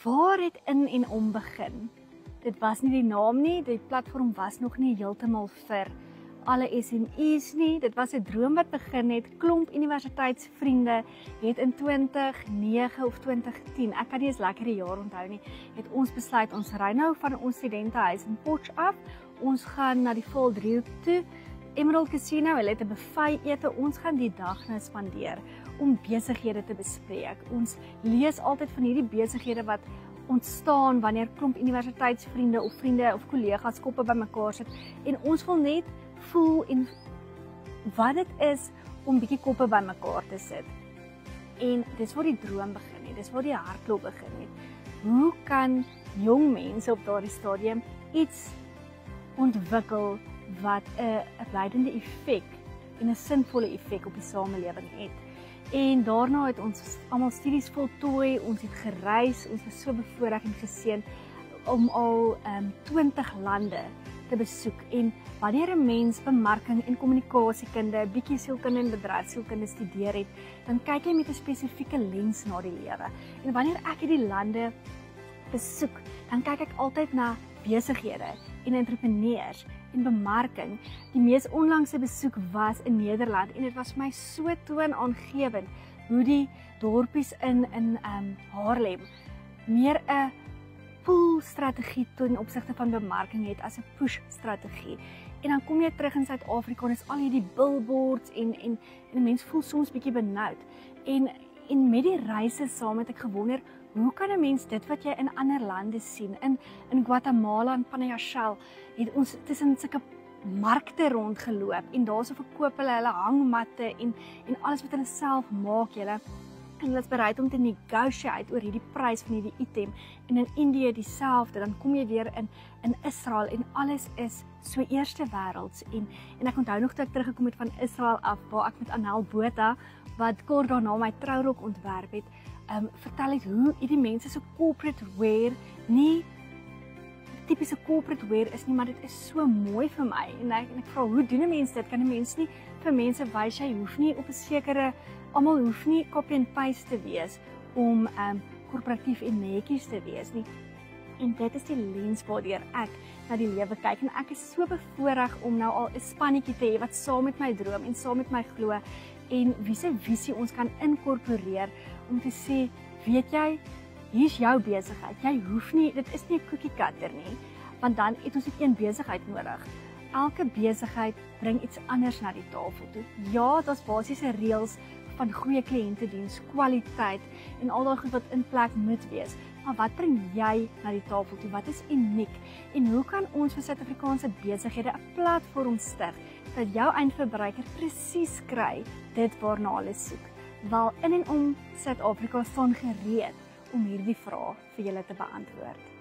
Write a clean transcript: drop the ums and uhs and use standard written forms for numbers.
Waar het in en om begin? Dit was nie die naam nie, die platform was nog nie heeltemal vir alle SME's nie. Dit was 'n droom wat begin het. Klomp universiteitsvriende het in 2009 of 2010, ek kan nie eens lekker die jaar onthou nie, het ons besluit ons ry nou van ons studentehuis in Potch af. Ons gaan na die Valdriehoek toe, Emerald Casino, hulle het 'n buffet ete. Ons gaan die dag nou spandeer om besighede te bespreek. Ons lees altyd van hierdie besighede wat ontstaan wanneer klomp universiteitsvriende of vriende of kollegas koppe bymekaar sit en ons wil net voel en wat dit is om bietjie koppe bymekaar te sit. En dis waar die droom begin het, dis waar die hartklop begin het. Hoe kan jong mense op daardie stadium iets ontwikkel wat 'n leidende effek en 'n sinvolle effek op die samelewing het? En daarna het ons almal studies voltooi, ons het gereis, ons was so bevoorreg en geseën om al 20 lande te besoek. En wanneer 'n mens bemarking en kommunikasiekunde, bietjie sielkunde en bedryfsielkunde studeer het, dan kyk jy met 'n spesifieke lens na die lewe. En wanneer ek hierdie lande besoek, dan kyk ek altyd na besighede en entrepreneurs en bemarking. Die mees onlangse besoek was in Nederland en dit was my so toonaangewend hoe die dorpies in Haarlem meer 'n pull strategie ten opsigte van bemarking het as 'n push strategie. En dan kom jy terug in Suid-Afrika en is al hierdie billboards en mense voel soms bietjie benoud. En met die reise saam het ek gewonder, hoe kan 'n mens dit wat jy in ander lande sien? In Guatemala en Panayachel het ons tussen sulke markte rondgeloop en daarso verkoop hulle hangmatte en alles wat hulle self maak, en hulle is bereid om te negotiate oor hierdie prys van hierdie item. En in Indië dieselfde, dan kom jy weer in Israel en alles is so eerste wêrelds. En ek onthou nog toe ek teruggekom het van Israel af, waar ek met Anel Botha, wat kort daarna my trourok ontwerp het, vertel het hoe hierdie mense so corporate wear nie tipiese corporate wear is nie, maar dit is so mooi vir my. En ek vra, hoe doen 'n mens dit? Kan 'n mens nie vir mense wys jy hoef nie op 'n sekere, almal hoef nie copy and paste te wees om korporatief en netjies te wees nie. En dit is die lens waardeur ek na die lewe kyk en ek is so bevoorreg om nou al 'n spannetjie te hê wat saam met my droom en saam met my glo en wie se visie ons kan inkorporeer om te sê, weet jy, hier's jou besigheid. Jy hoef nie, dit is nie 'n cookie cutter nie, want dan het ons net een besigheid nodig. Elke besigheid bring iets anders na die tafel toe. Ja, daar's basiese reëls van goeie kliëntediens, kwaliteit en al daai goed wat in plek moet wees. Maar wat bring jy na die tafel toe? Wat is uniek? En hoe kan ons vir Suid-Afrikaanse besighede 'n platform stig dat jou eindverbruiker presies kry dit waarna hulle soek? Wel, in en om Suid-Afrika staan gereed om hierdie vrae vir julle te beantwoord.